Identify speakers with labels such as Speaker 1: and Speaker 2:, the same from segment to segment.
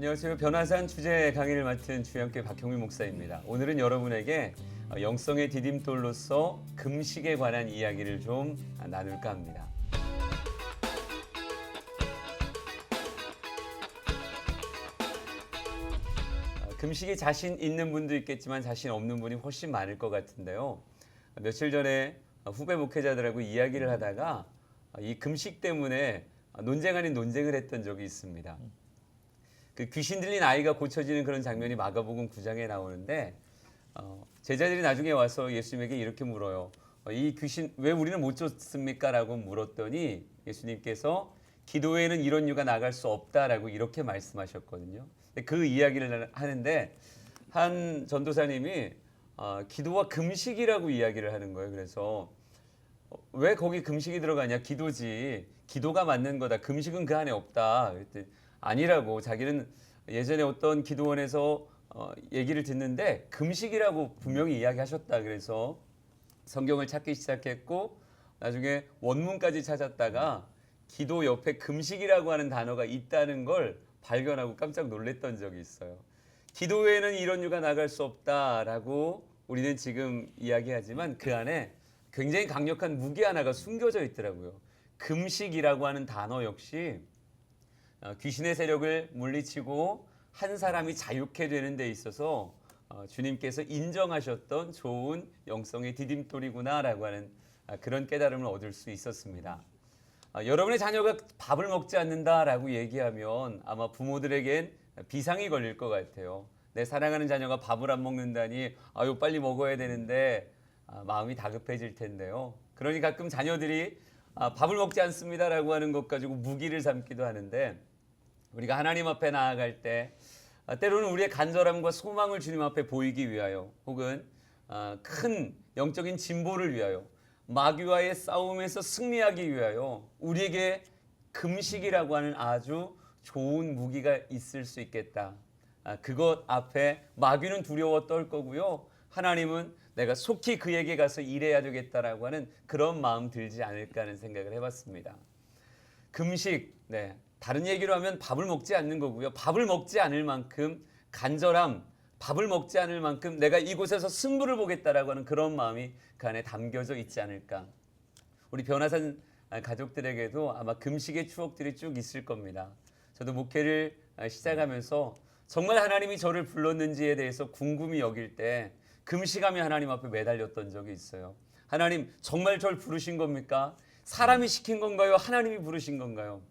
Speaker 1: 안녕하세요. 변화산 주제 강의를 맡은 주양교회 박형민 목사입니다. 오늘은 여러분에게 영성의 디딤돌로서 금식에 관한 이야기를 좀 나눌까 합니다. 금식이 자신 있는 분도 있겠지만 자신 없는 분이 훨씬 많을 것 같은데요. 며칠 전에 후배 목회자들하고 이야기를 하다가 이 금식 때문에 논쟁 아닌 논쟁을 했던 적이 있습니다. 그 귀신 들린 아이가 고쳐지는 그런 장면이 마가복음 9장에 나오는데 제자들이 나중에 와서 예수님에게 이렇게 물어요. 이 귀신 왜 우리는 못 쫓습니까? 라고 물었더니 예수님께서 기도 외에는 이런 유가 나갈 수 없다라고 이렇게 말씀하셨거든요. 그 이야기를 하는데 한 전도사님이 기도와 금식이라고 이야기를 하는 거예요. 그래서 왜 거기 금식이 들어가냐? 기도지. 기도가 맞는 거다. 금식은 그 안에 없다. 그랬더니 아니라고. 자기는 예전에 어떤 기도원에서 얘기를 듣는데 금식이라고 분명히 이야기하셨다. 그래서 성경을 찾기 시작했고 나중에 원문까지 찾았다가 기도 옆에 금식이라고 하는 단어가 있다는 걸 발견하고 깜짝 놀랐던 적이 있어요. 기도 외에는 이런 유가 나갈 수 없다라고 우리는 지금 이야기하지만 그 안에 굉장히 강력한 무기 하나가 숨겨져 있더라고요. 금식이라고 하는 단어 역시 귀신의 세력을 물리치고 한 사람이 자유케 되는 데 있어서 주님께서 인정하셨던 좋은 영성의 디딤돌이구나라고 하는 그런 깨달음을 얻을 수 있었습니다. 여러분의 자녀가 밥을 먹지 않는다라고 얘기하면 아마 부모들에겐 비상이 걸릴 것 같아요. 내 사랑하는 자녀가 밥을 안 먹는다니 아유 빨리 먹어야 되는데 마음이 다급해질 텐데요. 그러니 가끔 자녀들이 밥을 먹지 않습니다라고 하는 것 가지고 무기를 삼기도 하는데 우리가 하나님 앞에 나아갈 때 때로는 우리의 간절함과 소망을 주님 앞에 보이기 위하여 혹은 큰 영적인 진보를 위하여 마귀와의 싸움에서 승리하기 위하여 우리에게 금식이라고 하는 아주 좋은 무기가 있을 수 있겠다. 그것 앞에 마귀는 두려워 떨 거고요. 하나님은 내가 속히 그에게 가서 일해야 되겠다라고 하는 그런 마음 들지 않을까 하는 생각을 해봤습니다. 금식, 네. 다른 얘기로 하면 밥을 먹지 않는 거고요. 밥을 먹지 않을 만큼 간절함, 밥을 먹지 않을 만큼 내가 이곳에서 승부를 보겠다라고 하는 그런 마음이 그 안에 담겨져 있지 않을까. 우리 변화산 가족들에게도 아마 금식의 추억들이 쭉 있을 겁니다. 저도 목회를 시작하면서 정말 하나님이 저를 불렀는지에 대해서 궁금히 여길 때 금식하며 하나님 앞에 매달렸던 적이 있어요. 하나님 정말 저를 부르신 겁니까? 사람이 시킨 건가요? 하나님이 부르신 건가요?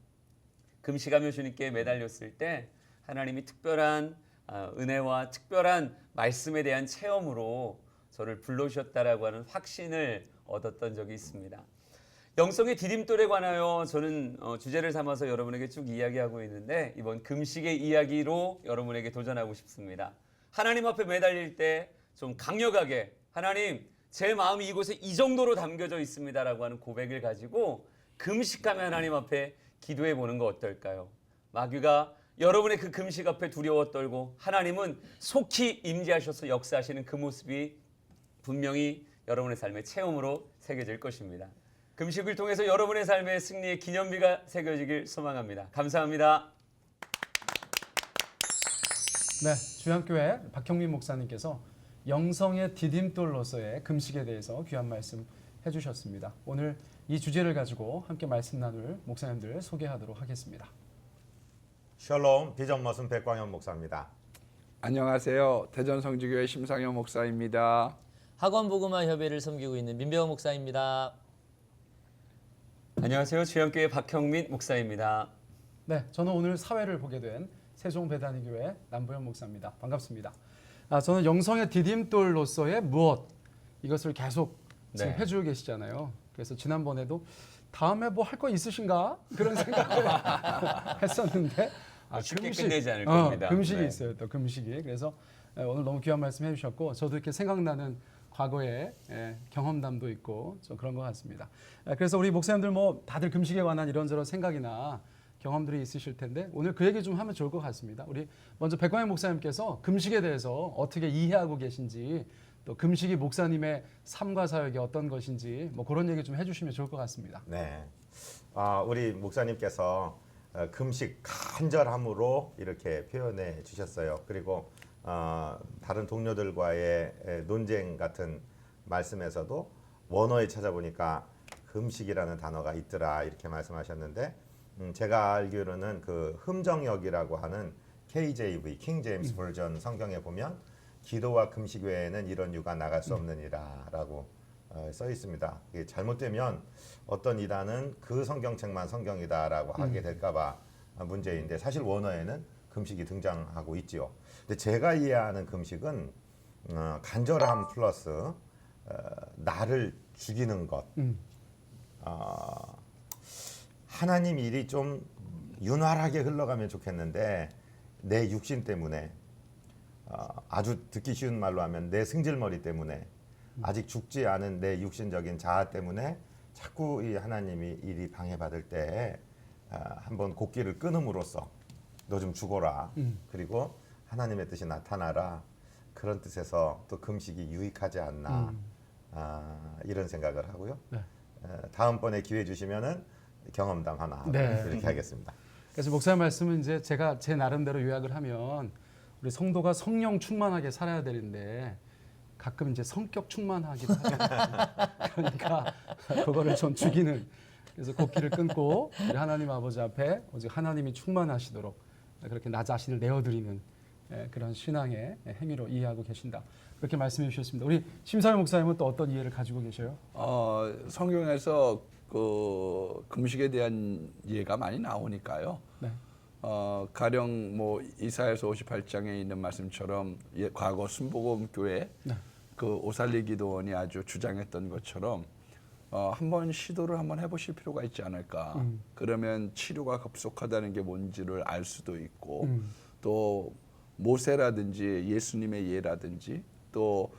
Speaker 1: 금식하며 주님께 매달렸을 때 하나님이 특별한 은혜와 특별한 말씀에 대한 체험으로 저를 불러주셨다라고 하는 확신을 얻었던 적이 있습니다. 영성의 디딤돌에 관하여 저는 주제를 삼아서 여러분에게 쭉 이야기하고 있는데 이번 금식의 이야기로 여러분에게 도전하고 싶습니다. 하나님 앞에 매달릴 때 좀 강력하게 하나님 제 마음이 이곳에 이 정도로 담겨져 있습니다라고 하는 고백을 가지고 금식하며 하나님 앞에 기도해 보는 거 어떨까요? 마귀가 여러분의 그 금식 앞에 두려워 떨고 하나님은 속히 임재하셔서 역사하시는 그 모습이 분명히 여러분의 삶의 체험으로 새겨질 것입니다. 금식을 통해서 여러분의 삶의 승리의 기념비가 새겨지길 소망합니다. 감사합니다.
Speaker 2: 네, 주양교회 박형민 목사님께서 영성의 디딤돌로서의 금식에 대해서 귀한 말씀 해주셨습니다. 오늘 이 주제를 가지고 함께 말씀 나눌 목사님들 소개하도록 하겠습니다.
Speaker 3: 샬롬 비전머슴 백광현 목사입니다.
Speaker 4: 안녕하세요. 대전성지교회 심상현 목사입니다.
Speaker 5: 학원복음화 협의회를 섬기고 있는 민병호 목사입니다.
Speaker 1: 안녕하세요. 주양교회 박형민 목사입니다.
Speaker 2: 네, 저는 오늘 사회를 보게 된 세종배단위교회 남보현 목사입니다. 반갑습니다. 저는 영성의 디딤돌로서의 무엇 이것을 계속 지금 해주고 계시잖아요. 그래서 지난번에도 다음에 뭐 할 거 있으신가 그런 생각을 했었는데
Speaker 1: 쉽게 끝내지 않을 겁니다.
Speaker 2: 금식이
Speaker 1: 네.
Speaker 2: 있어요. 또 금식이. 그래서 오늘 너무 귀한 말씀 해주셨고 저도 이렇게 생각나는 과거의 경험담도 있고 좀 그런 것 같습니다. 그래서 우리 목사님들 뭐 다들 금식에 관한 이런저런 생각이나 경험들이 있으실 텐데 오늘 그 얘기 좀 하면 좋을 것 같습니다. 우리 먼저 백광현 목사님께서 금식에 대해서 어떻게 이해하고 계신지 또 금식이 목사님의 삶과 사역이 어떤 것인지 뭐 그런 얘기 좀 해주시면 좋을 것 같습니다.
Speaker 3: 네, 우리 목사님께서 금식 간절함으로 이렇게 표현해 주셨어요. 그리고 다른 동료들과의 논쟁 같은 말씀에서도 원어에 찾아보니까 금식이라는 단어가 있더라 이렇게 말씀하셨는데 제가 알기로는 그 흠정역이라고 하는 KJV 킹 제임스 버전 성경에 보면 기도와 금식 외에는 이런 유가 나갈 수 없느니라라고 써 있습니다. 이게 잘못되면 어떤 이단은 그 성경책만 성경이다라고 하게 될까봐 문제인데 사실 원어에는 금식이 등장하고 있지요. 근데 제가 이해하는 금식은 간절함 플러스 나를 죽이는 것. 하나님 일이 좀 윤활하게 흘러가면 좋겠는데 내 육신 때문에 아주 듣기 쉬운 말로 하면 내 승질머리 때문에 아직 죽지 않은 내 육신적인 자아 때문에 자꾸 이 하나님이 일이 방해받을 때 한번 곡기를 끊음으로써 너 좀 죽어라. 그리고 하나님의 뜻이 나타나라. 그런 뜻에서 또 금식이 유익하지 않나 이런 생각을 하고요.
Speaker 2: 네.
Speaker 3: 다음번에 기회 주시면은 경험담 하나
Speaker 2: 네.
Speaker 3: 이렇게 하겠습니다.
Speaker 2: 그래서 목사님 말씀은 이제 제가 제 나름대로 요약을 하면 우리 성도가 성령 충만하게 살아야 되는데 가끔 이제 성격 충만하기도 하죠. 그러니까 그거를 좀 죽이는 그래서 곡기를 끊고 우리 하나님 아버지 앞에 오직 하나님이 충만하시도록 그렇게 나 자신을 내어드리는 그런 신앙의 행위로 이해하고 계신다. 그렇게 말씀해 주셨습니다. 우리 심사영 목사님은 또 어떤 이해를 가지고 계셔요?
Speaker 4: 성경에서 그 금식에 대한 예가 많이 나오니까요.
Speaker 2: 네.
Speaker 4: 가령 뭐 이사야서 58장에 있는 말씀처럼 과거 순복음 교회
Speaker 2: 네.
Speaker 4: 그 오살리 기도원이 아주 주장했던 것처럼 한번 시도를 한번 해보실 필요가 있지 않을까. 그러면 치료가 급속하다는 게 뭔지를 알 수도 있고 또 모세라든지 예수님의 예라든지 또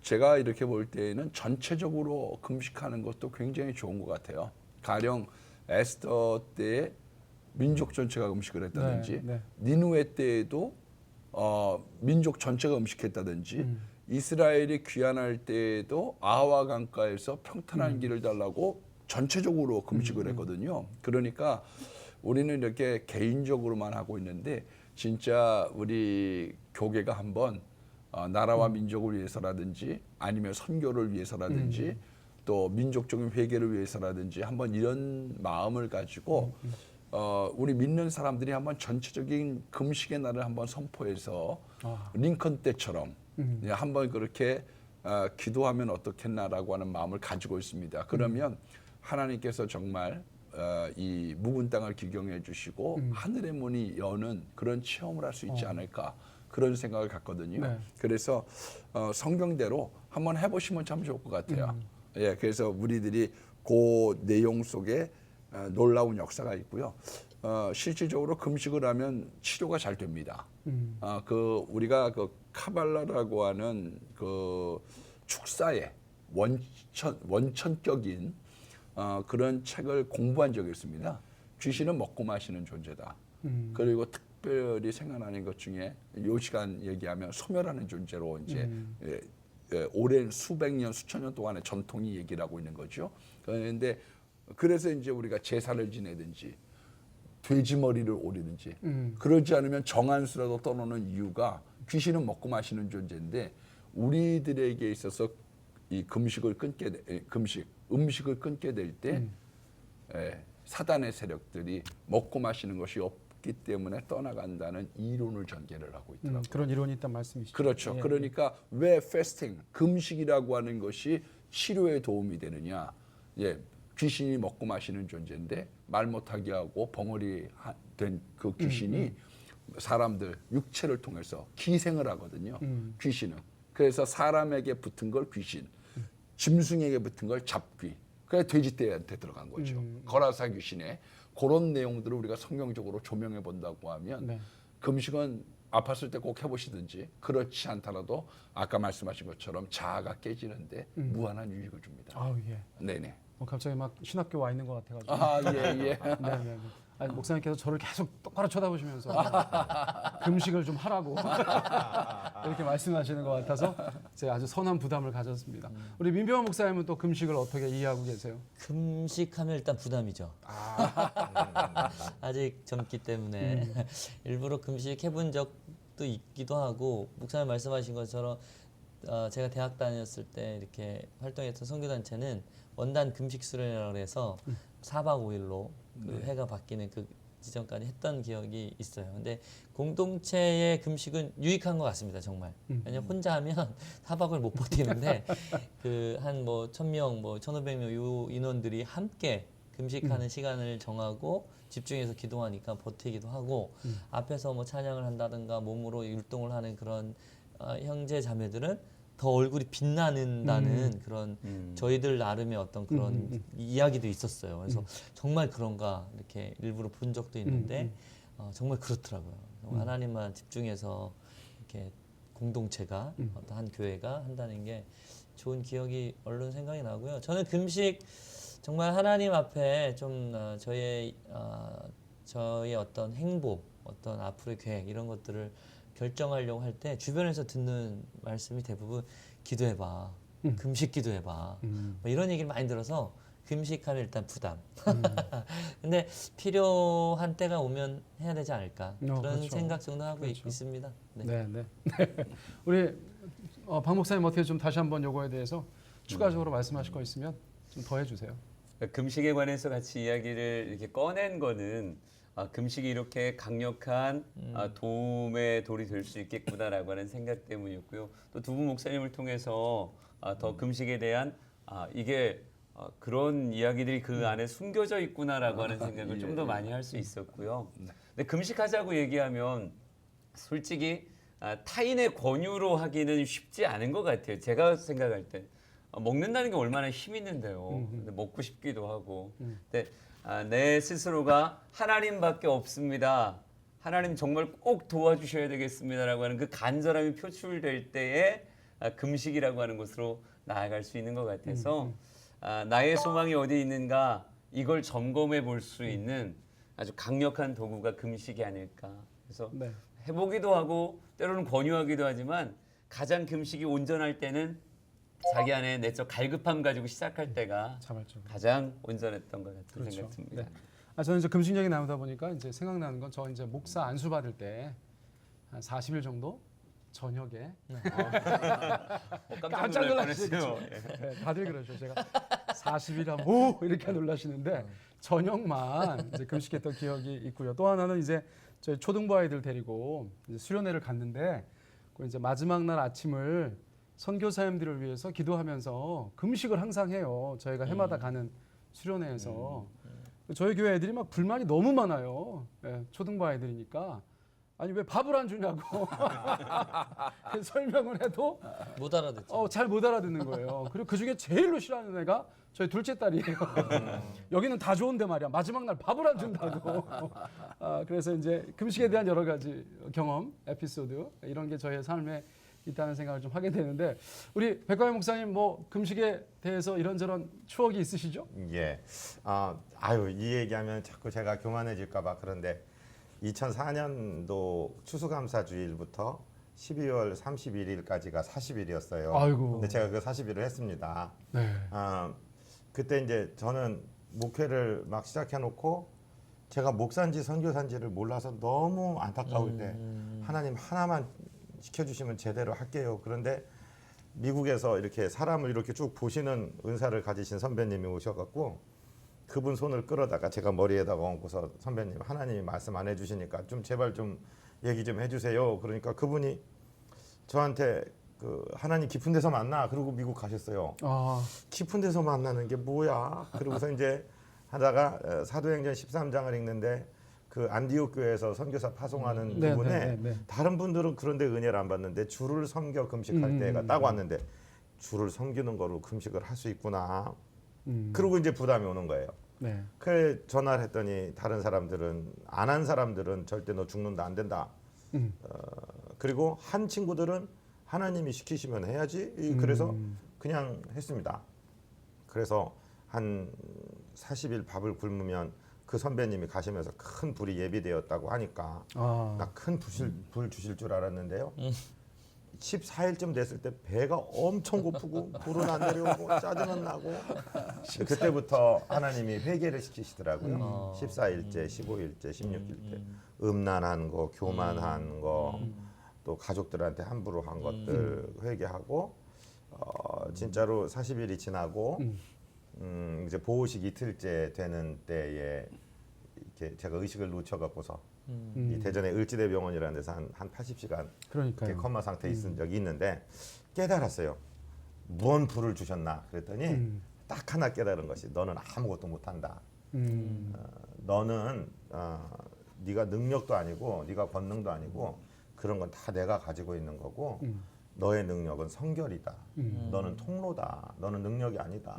Speaker 4: 제가 이렇게 볼 때에는 전체적으로 금식하는 것도 굉장히 좋은 것 같아요. 가령 에스더 때에 민족 전체가 금식을 했다든지
Speaker 2: 네.
Speaker 4: 니누에 때에도 민족 전체가 금식했다든지 이스라엘이 귀환할 때에도 아와 강가에서 평탄한 길을 달라고 전체적으로 금식을 했거든요. 그러니까 우리는 이렇게 개인적으로만 하고 있는데 진짜 우리 교계가 한번 나라와 민족을 위해서라든지 아니면 선교를 위해서라든지 또 민족적인 회개를 위해서라든지 한번 이런 마음을 가지고 우리 믿는 사람들이 한번 전체적인 금식의 날을 한번 선포해서 링컨 때처럼 한번 그렇게 기도하면 어떻겠나라고 하는 마음을 가지고 있습니다. 그러면 하나님께서 정말 이 묵은 땅을 기경해 주시고 하늘의 문이 여는 그런 체험을 할 수 있지 않을까 그런 생각을 갖거든요.
Speaker 2: 네.
Speaker 4: 그래서 성경대로 한번 해보시면 참 좋을 것 같아요. 예, 그래서 우리들이 그 내용 속에 놀라운 역사가 있고요. 실질적으로 금식을 하면 치료가 잘 됩니다. 그 우리가 그 카발라라고 하는 그 축사의 원천격인 그런 책을 공부한 적이 있습니다. 귀신은 먹고 마시는 존재다. 그리고 특별히 생각나는 것 중에 요 시간 얘기하면 소멸하는 존재로 이제 오랜 수백 년, 수천 년 동안의 전통이 얘기를 하고 있는 거죠. 그런데 그래서 이제 우리가 제사를 지내든지 돼지 머리를 오리든지 그러지 않으면 정한수라도 떠나는 이유가 귀신은 먹고 마시는 존재인데 우리들에게 있어서 이 음식을 끊게 될 때 사단의 세력들이 먹고 마시는 것이 없기 때문에 떠나간다는 이론을 전개를 하고 있더라고요.
Speaker 2: 그런 이론이 있단 말씀이시죠.
Speaker 4: 그렇죠.
Speaker 2: 예.
Speaker 4: 그러니까 왜 패스팅, 금식이라고 하는 것이 치료에 도움이 되느냐? 예, 귀신이 먹고 마시는 존재인데 말 못하게 하고 벙어리 된 그 귀신이 사람들 육체를 통해서 기생을 하거든요. 귀신은. 그래서 사람에게 붙은 걸 귀신, 짐승에게 붙은 걸 잡귀. 그래 돼지떼한테 들어간 거죠. 거라사 귀신의 그런 내용들을 우리가 성경적으로 조명해 본다고 하면
Speaker 2: 네.
Speaker 4: 금식은 아팠을 때 꼭 해보시든지 그렇지 않더라도 아까 말씀하신 것처럼 자아가 깨지는데 무한한 유익을 줍니다.
Speaker 2: 아우 예.
Speaker 4: 네네.
Speaker 2: 갑자기 막 신학교 와 있는 것 같아가지고.
Speaker 4: 아, 예, 예.
Speaker 2: 네네. 아니, 목사님께서 저를 계속 똑바로 쳐다보시면서 금식을 좀 하라고 이렇게 말씀하시는 것 같아서 제가 아주 선한 부담을 가졌습니다. 우리 민병헌 목사님은 또 금식을 어떻게 이해하고 계세요?
Speaker 5: 금식하면 일단 부담이죠. 아직 젊기 때문에 일부러 금식 해본 적도 있기도 하고 목사님 말씀하신 것처럼 제가 대학 다녔을 때 이렇게 활동했던 선교단체는 원단 금식 수련회라고 해서 4박 5일로 그 회가 바뀌는 그 지점까지 했던 기억이 있어요. 근데 공동체의 금식은 유익한 것 같습니다, 정말. 왜냐면 혼자 하면 4박을 못 버티는데 그 한 뭐 1,000명, 뭐 1,500명 요 인원들이 함께 금식하는 시간을 정하고 집중해서 기도하니까 버티기도 하고 앞에서 뭐 찬양을 한다든가 몸으로 율동을 하는 그런 형제 자매들은 더 얼굴이 빛나는다는 그런 저희들 나름의 어떤 그런 이야기도 있었어요. 그래서 정말 그런가 이렇게 일부러 본 적도 있는데 정말 그렇더라고요. 정말 하나님만 집중해서 이렇게 공동체가 어떤 한 교회가 한다는 게 좋은 기억이 얼른 생각이 나고요. 저는 금식 정말 하나님 앞에 좀 저의 어떤 행복, 어떤 앞으로의 계획 이런 것들을 결정하려고 할 때 주변에서 듣는 말씀이 대부분 기도해봐, 금식 기도해봐 뭐 이런 얘기를 많이 들어서 금식하면 일단 부담. 근데 필요한 때가 오면 해야 되지 않을까 그런
Speaker 2: 그렇죠.
Speaker 5: 생각 정도 하고
Speaker 2: 그렇죠.
Speaker 5: 있습니다. 네.
Speaker 2: 네, 네. 우리 박 목사님 어떻게 좀 다시 한번 요거에 대해서 추가적으로 말씀하실 거 있으면 좀 더 해주세요.
Speaker 1: 금식에 관해서 같이 이야기를 이렇게 꺼낸 거는 금식이 이렇게 강력한 도움의 돌이 될 수 있겠구나라고 하는 생각 때문이었고요. 또 두 분 목사님을 통해서 더 금식에 대한 이게 그런 이야기들이 그 안에 숨겨져 있구나라고 하는 생각을 좀 더 많이 할 수 있었고요. 근데 금식하자고 얘기하면 솔직히 타인의 권유로 하기는 쉽지 않은 것 같아요. 제가 생각할 때 먹는다는 게 얼마나 힘 있는데요. 근데 먹고 싶기도 하고. 근데 내 스스로가 하나님밖에 없습니다. 하나님 정말 꼭 도와주셔야 되겠습니다라고 하는 그 간절함이 표출될 때에 금식이라고 하는 곳으로 나아갈 수 있는 것 같아서 나의 소망이 어디 있는가 이걸 점검해 볼 수 있는 아주 강력한 도구가 금식이 아닐까. 그래서
Speaker 2: 네.
Speaker 1: 해보기도 하고 때로는 권유하기도 하지만 가장 금식이 온전할 때는 자기 안에 내적 갈급함 가지고 시작할 때가
Speaker 2: 자발적으로.
Speaker 1: 가장 온전했던 것 같은
Speaker 2: 그렇죠.
Speaker 1: 생각 듭니다.
Speaker 2: 네. 저는 이제 금식 얘기 나누다 보니까 이제 생각나는 건 저 이제 목사 안수 받을 때 한 40일 정도 저녁에
Speaker 1: 깜짝 놀랄 뻔했어요.
Speaker 2: 네, 다들 그러죠. 제가 40일 하면 오 이렇게 놀라시는데 저녁만 이제 금식했던 기억이 있고요. 또 하나는 이제 저희 초등부 아이들 데리고 이제 수련회를 갔는데 그 이제 마지막 날 아침을 선교사님들을 위해서 기도하면서 금식을 항상 해요. 저희가 해마다 가는 수련회에서 저희 교회 애들이 막 불만이 너무 많아요. 예, 초등부 아이들이니까 아니 왜 밥을 안 주냐고 설명을 해도
Speaker 5: 못 알아듣죠.
Speaker 2: 잘 못 알아듣는 거예요. 그리고 그 중에 제일로 싫어하는 애가 저희 둘째 딸이에요. 여기는 다 좋은데 말이야. 마지막 날 밥을 안 준다고. 그래서 이제 금식에 대한 여러 가지 경험, 에피소드 이런 게 저의 삶에 있다는 생각을 좀 하게 되는데 우리 백과일 목사님 뭐 금식에 대해서 이런저런 추억이 있으시죠?
Speaker 3: 예. 이 얘기하면 자꾸 제가 교만해질까봐 그런데 2004년도 추수감사주일부터 12월 31일까지가 40일이었어요.
Speaker 2: 아이고.
Speaker 3: 근데 제가 그 40일을 했습니다.
Speaker 2: 네.
Speaker 3: 그때 이제 저는 목회를 막 시작해놓고 제가 목사인지 선교사인지를 몰라서 너무 안타까울 때 하나님 하나만 시켜주시면 제대로 할게요. 그런데 미국에서 이렇게 사람을 이렇게 쭉 보시는 은사를 가지신 선배님이 오셔갖고 그분 손을 끌어다가 제가 머리에다가 얹고서 선배님 하나님이 말씀 안 해주시니까 좀 제발 좀 얘기 좀 해주세요. 그러니까 그분이 저한테 그 하나님 깊은 데서 만나 그러고 미국 가셨어요. 깊은 데서 만나는 게 뭐야? 그러고서 이제 하다가 사도행전 13장을 읽는데 그 안디옥 교회에서 선교사 파송하는 부분에 다른 분들은 그런데 은혜를 안 받는데 주를 섬겨 금식할 때가 딱 왔는데 주를 섬기는 거로 금식을 할 수 있구나. 그리고 이제 부담이 오는 거예요.
Speaker 2: 네.
Speaker 3: 그래 전화를 했더니 다른 사람들은 안 한 사람들은 절대 너 죽는다 안 된다. 그리고 한 친구들은 하나님이 시키시면 해야지. 그래서 그냥 했습니다. 그래서 한 40일 밥을 굶으면 그 선배님이 가시면서 큰 불이 예비되었다고 하니까
Speaker 2: 아,
Speaker 3: 나 큰 불 주실 줄 알았는데요. 14일쯤 됐을 때 배가 엄청 고프고 불은 안 내려오고 짜증은 나고 그때부터 하나님이 회개를 시키시더라고요. 14일째, 15일째, 16일째 음란한 거, 교만한 거, 또 가족들한테 함부로 한 것들 회개하고 진짜로 40일이 지나고 이제 보호식 이틀째 되는 때에 이렇게 제가 의식을 놓쳐갖고서 이 대전의 을지대병원이라는 데서 한 80시간
Speaker 2: 그러니까요.
Speaker 3: 이렇게 커마 상태에 있은 적이 있는데 깨달았어요. 무언 불을 주셨나 그랬더니 딱 하나 깨달은 것이 너는 아무것도 못한다. 너는 네가 능력도 아니고 네가 권능도 아니고 그런 건 다 내가 가지고 있는 거고 너의 능력은 성결이다. 너는 통로다. 너는 능력이 아니다.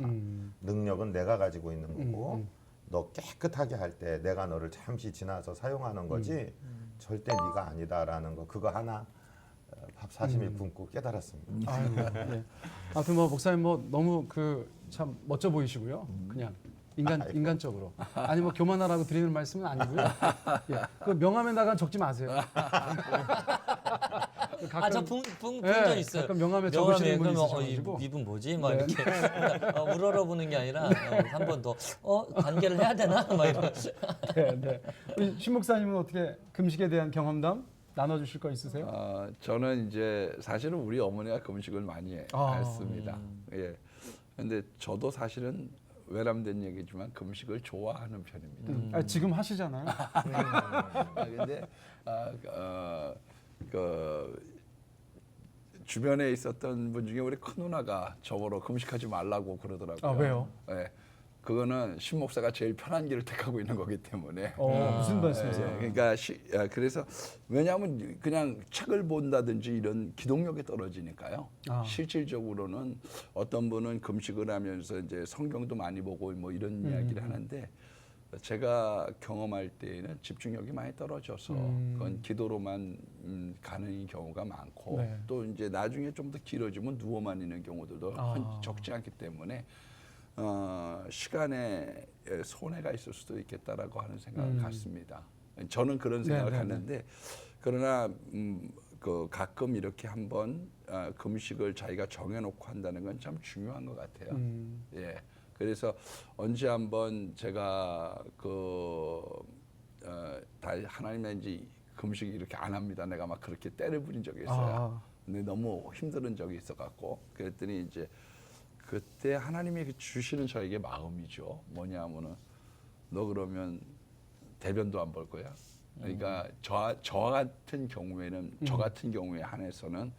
Speaker 3: 능력은 내가 가지고 있는 거고 너 깨끗하게 할 때 내가 너를 잠시 지나서 사용하는 거지 절대 네가 아니다라는 거 그거 하나 밥 40일 굶고 깨달았습니다.
Speaker 2: 아유, 네. 아무튼 뭐 목사님 뭐 너무 그 참 멋져 보이시고요. 그냥 인간적으로. 아니 뭐 교만하라고 드리는 말씀은 아니고요. 예. 그 명함에 나간 적지 마세요.
Speaker 5: 저 본
Speaker 2: 예,
Speaker 5: 적 있어요.
Speaker 2: 가끔 명함에 적으시는 분이
Speaker 5: 그러면
Speaker 2: 있으셔가지고.
Speaker 5: 이분 뭐지? 막
Speaker 2: 네.
Speaker 5: 이렇게 우러러보는 게 아니라 한 번 더 관계를 해야 되나? 막 이런.
Speaker 2: 네, 네. 우리 신 목사님은 어떻게 금식에 대한 경험담 나눠주실 거 있으세요?
Speaker 4: 저는 이제 사실은 우리 어머니가 금식을 많이 했습니다. 예. 근데 저도 사실은 외람된 얘기지만 금식을 좋아하는 편입니다.
Speaker 2: 지금 하시잖아요.
Speaker 4: 근데 그 주변에 있었던 분 중에 우리 큰 누나가 저보러 금식하지 말라고 그러더라고요.
Speaker 2: 아, 왜요?
Speaker 4: 예. 그거는 신 목사가 제일 편한 길을 택하고 있는 거기 때문에.
Speaker 2: 무슨 말씀이세요?
Speaker 4: 그러니까 그래서 왜냐하면 그냥 책을 본다든지 이런 기동력이 떨어지니까요.
Speaker 2: 아.
Speaker 4: 실질적으로는 어떤 분은 금식을 하면서 이제 성경도 많이 보고 뭐 이런 이야기를 하는데 제가 경험할 때에는 집중력이 많이 떨어져서 그건 기도로만 가는 경우가 많고
Speaker 2: 네.
Speaker 4: 또 이제 나중에 좀 더 길어지면 누워만 있는 경우들도 적지 않기 때문에 시간에 손해가 있을 수도 있겠다라고 하는 생각을 갖습니다. 저는 그런 생각을
Speaker 2: 네, 네,
Speaker 4: 갖는데 그러나 그 가끔 이렇게 한번 금식을 자기가 정해놓고 한다는 건 참 중요한 것 같아요. 예. 그래서 언제 한번 제가 다 하나님의 이제 금식 이렇게 안 합니다. 내가 막 그렇게 때를 부린 적이 있어요. 근데 너무 힘든 적이 있어갖고 그랬더니 이제 그때 하나님이 주시는 저에게 마음이죠. 뭐냐면은 너 그러면 대변도 안 볼 거야. 그러니까 저와 같은 경우에는 저 같은 경우에 한해서는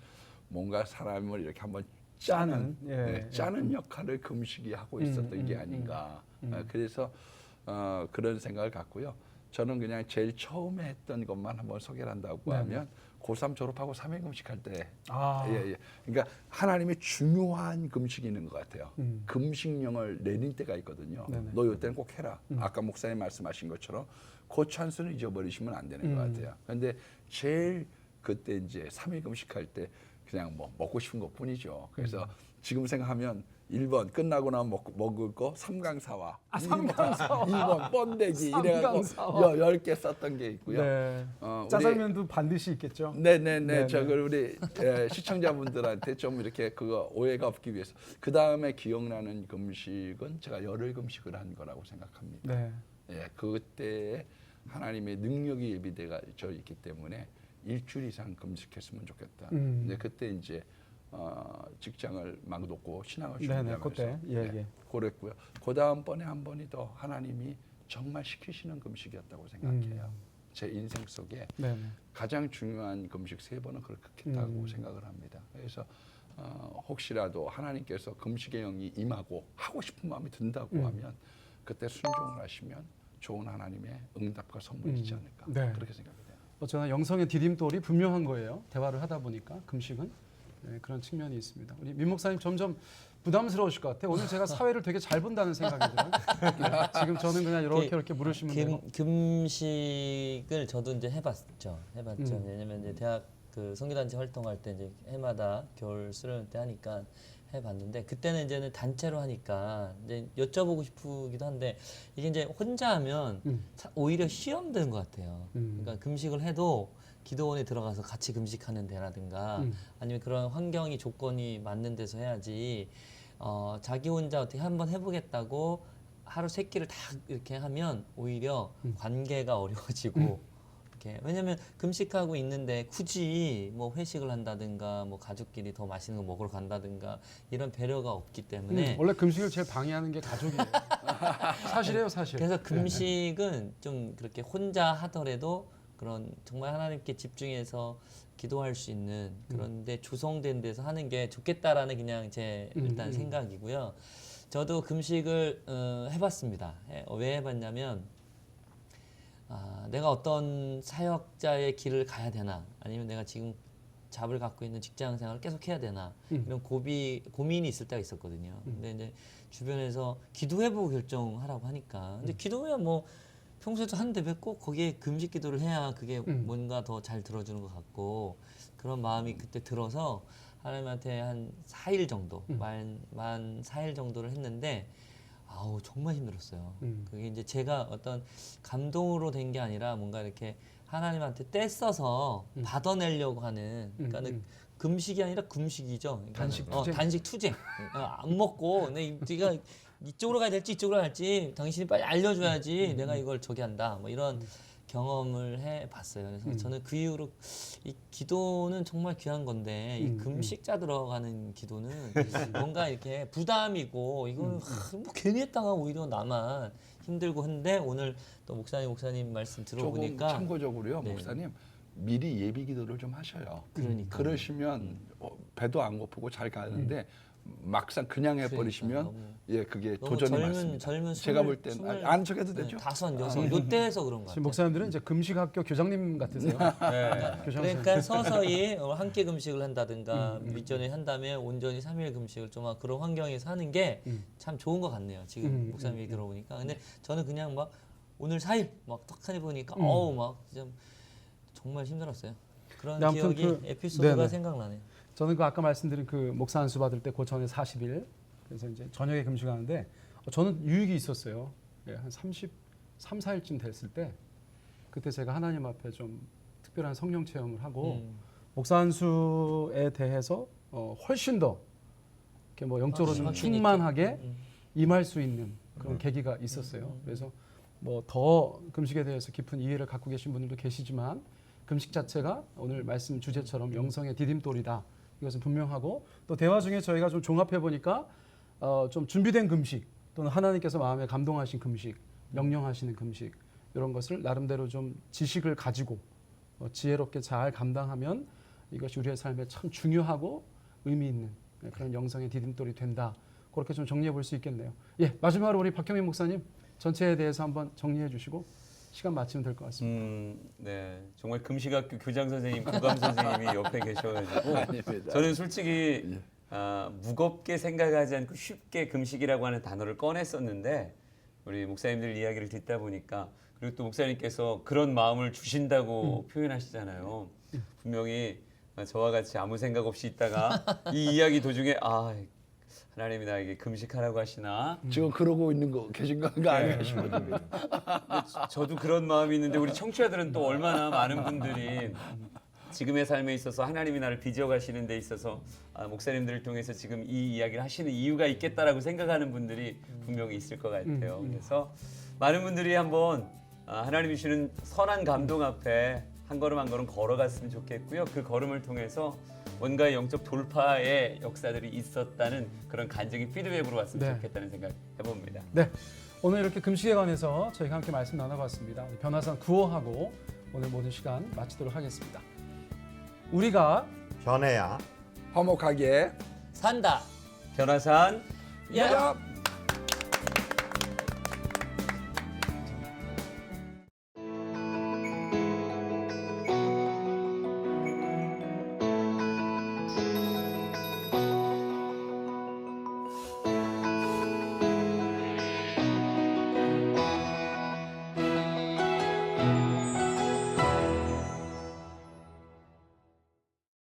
Speaker 4: 뭔가 사람을 이렇게 한번 짜는 짜는 역할을 금식이 하고 있었던 게 아닌가. 그래서 그런 생각을 갖고요. 저는 그냥 제일 처음에 했던 것만 한번 소개를 한다고 하면 고3 졸업하고 3일 금식할 때 예. 그러니까 하나님의 중요한 금식이 있는 것 같아요. 금식령을 내린 때가 있거든요. 너 이때는 꼭 해라. 아까 목사님 말씀하신 것처럼 그 찬스는 잊어버리시면 안 되는 것 같아요. 그런데 제일 그때 이제 3일 금식할 때 그냥 뭐 먹고 싶은 것뿐이죠. 그래서 지금 생각하면 1번 끝나고 나면 먹을 거 삼강사와 2번 번데기 이래갖고 10개 썼던 게 있고요.
Speaker 2: 네.
Speaker 4: 우리
Speaker 2: 짜장면도 반드시 있겠죠.
Speaker 4: 네네네. 저걸 우리 시청자분들한테 좀 이렇게 그거 오해가 없기 위해서 그 다음에 기억나는 금식은 제가 열흘 금식을 한 거라고 생각합니다.
Speaker 2: 네.
Speaker 4: 예, 그때 하나님의 능력이 예비되어 있기 때문에 일주일 이상 금식했으면 좋겠다. 근데 그때 이제 직장을 막 놓고 신앙을 준비하면서
Speaker 2: 그때 예.
Speaker 4: 그랬고요. 그 다음번에 한 번이 더 하나님이 정말 시키시는 금식이었다고 생각해요. 제 인생 속에 가장 중요한 금식 3번은 그렇겠다고 생각을 합니다. 그래서 혹시라도 하나님께서 금식의 영이 임하고 하고 싶은 마음이 든다고 하면 그때 순종을 하시면 좋은 하나님의 응답과 선물이 있지 않을까 그렇게 생각이 돼요.
Speaker 2: 어쩌나 영성의 디딤돌이 분명한 거예요. 대화를 하다 보니까 금식은 그런 측면이 있습니다. 우리 민 목사님 점점 부담스러우실 것 같아요. 오늘 제가 사회를 되게 잘 본다는 생각이 들어요. 지금 저는 그냥 이렇게 물으시면 돼요.
Speaker 5: 금식을 저도 이제 해봤죠. 왜냐면 이제 대학 그 성교단체 활동할 때 이제 해마다 겨울 수련회 때 하니까 해봤는데 그때는 이제는 단체로 하니까 이제 여쭤보고 싶기도 한데 이게 이제 혼자 하면 오히려 시험 드는 것 같아요. 그러니까 금식을 해도 기도원에 들어가서 같이 금식하는 데라든가 아니면 그런 환경이 조건이 맞는 데서 해야지 자기 혼자 어떻게 한번 해보겠다고 하루 3끼를 다 이렇게 하면 오히려 관계가 어려워지고 이렇게 왜냐면 금식하고 있는데 굳이 뭐 회식을 한다든가 뭐 가족끼리 더 맛있는 거 먹으러 간다든가 이런 배려가 없기 때문에
Speaker 2: 원래 금식을 제일 방해하는 게 가족이에요. 사실이에요, 사실.
Speaker 5: 그래서 금식은 좀 그렇게 혼자 하더라도 그런 정말 하나님께 집중해서 기도할 수 있는 그런데 조성된 데서 하는 게 좋겠다라는 그냥 제 일단 생각이고요. 저도 금식을 해봤습니다. 왜 해봤냐면 내가 어떤 사역자의 길을 가야 되나 아니면 내가 지금 잡을 갖고 있는 직장 생활을 계속 해야 되나 이런 고민이 있을 때가 있었거든요. 근데 이제 주변에서 기도해보고 결정하라고 하니까 근데 기도면 뭐 평소에도 하는데 왜 꼭 거기에 금식 기도를 해야 그게 뭔가 더 잘 들어주는 것 같고 그런 마음이 그때 들어서 하나님한테 한 4일 정도 만 4일 정도를 했는데 아우 정말 힘들었어요. 그게 이제 제가 어떤 감동으로 된 게 아니라 뭔가 이렇게 하나님한테 떼써서 받아내려고 하는 그러니까는 금식이 아니라 금식이죠. 그러니까 단식 투쟁. 안 먹고 네가 이쪽으로 가야 될지 이쪽으로 가야 될지 당신이 빨리 알려줘야지 내가 이걸 저기 한다. 뭐 이런 경험을 해봤어요. 그래서 저는 그 이후로 이 기도는 정말 귀한 건데 이 금식자 들어가는 기도는 뭔가 이렇게 부담이고 이건 뭐 괜히 했다가 오히려 나만 힘들고 한데 오늘 또 목사님 말씀
Speaker 4: 조금
Speaker 5: 들어보니까
Speaker 4: 참고적으로요,
Speaker 5: 네.
Speaker 4: 목사님. 미리 예비 기도를 좀 하셔요.
Speaker 5: 그러니까.
Speaker 4: 그러시면 배도 안 고프고 잘 가는데 막상 그냥 해버리시면
Speaker 5: 그러니까
Speaker 4: 예 그게
Speaker 5: 너무
Speaker 4: 도전이
Speaker 5: 젊은
Speaker 4: 많습니다. 제가 볼 땐 안 적해도 되죠.
Speaker 5: 5, 6 요때에서 그런 것
Speaker 2: 지금
Speaker 5: 같아요.
Speaker 2: 목사님들은 이제 금식학교 교장님 같으세요.
Speaker 1: 네.
Speaker 2: 교장
Speaker 5: 그러니까 서서히 한 끼 금식을 한다든가 밑전에 한다면 온전히 3일 금식을 좀 그런 환경에서 하는 게 참 좋은 것 같네요. 지금 목사님 얘기 들어보니까. 근데 저는 그냥 막 오늘 4일 막 딱 해보니까 어우 막 좀 정말 힘들었어요. 그런
Speaker 2: 네, 아무튼
Speaker 5: 기억이 에피소드가
Speaker 2: 네네.
Speaker 5: 생각나네요.
Speaker 2: 저는 그 아까 말씀드린 그 목사 안수 받을 때 그 전에 40일 그래서 이제 저녁에 금식하는데 저는 유익이 있었어요. 예, 한 33, 4일쯤 됐을 때 그때 제가 하나님 앞에 좀 특별한 성령 체험을 하고 목사 안수에 대해서 훨씬 더 이렇게 뭐 영적으로 좀
Speaker 5: 확신이
Speaker 2: 충만하게 임할 수 있는 그런 계기가 있었어요. 그래서 뭐 더 금식에 대해서 깊은 이해를 갖고 계신 분들도 계시지만 금식 자체가 오늘 말씀 주제처럼 영성의 디딤돌이다. 이것은 분명하고 또 대화 중에 저희가 좀 종합해 보니까 좀 준비된 금식 또는 하나님께서 마음에 감동하신 금식, 명령하시는 금식 이런 것을 나름대로 좀 지식을 가지고 지혜롭게 잘 감당하면 이것이 우리의 삶에 참 중요하고 의미 있는 그런 영성의 디딤돌이 된다. 그렇게 좀 정리해 볼 수 있겠네요. 예, 마지막으로 우리 박형민 목사님 전체에 대해서 한번 정리해 주시고 시간 마치면 될 것 같습니다.
Speaker 1: 네, 정말 금식학교 교장 선생님, 교감 선생님이 옆에 계셔가지고
Speaker 4: 아닙니다.
Speaker 1: 저는 솔직히 무겁게 생각하지 않고 쉽게 금식이라고 하는 단어를 꺼냈었는데 우리 목사님들 이야기를 듣다 보니까 그리고 또 목사님께서 그런 마음을 주신다고 표현하시잖아요. 분명히 저와 같이 아무 생각 없이 있다가 이 이야기 도중에 하나님이 나에게 금식하라고 하시나?
Speaker 4: 지금 그러고 있는 거 계신 건가 아니면 싶어집니다.
Speaker 1: 저도 그런 마음이 있는데 우리 청취자들은 또 얼마나 많은 분들이 지금의 삶에 있어서 하나님이 나를 빚어가시는 데 있어서 목사님들을 통해서 지금 이 이야기를 하시는 이유가 있겠다라고 생각하는 분들이 분명히 있을 것 같아요. 그래서 많은 분들이 한번 하나님이 주시는 선한 감동 앞에 한 걸음 한 걸음 걸어갔으면 좋겠고요. 그 걸음을 통해서 뭔가 영적 돌파의 역사들이 있었다는 그런 간증이 피드백으로 왔으면
Speaker 2: 네.
Speaker 1: 좋겠다는 생각 해봅니다.
Speaker 2: 네, 오늘 이렇게 금식에 관해서 저희가 함께 말씀 나눠봤습니다. 변화산 구호하고 오늘 모든 시간 마치도록 하겠습니다. 우리가
Speaker 3: 변해야
Speaker 4: 화목하게
Speaker 5: 산다.
Speaker 1: 변화산
Speaker 5: 야!
Speaker 4: 야!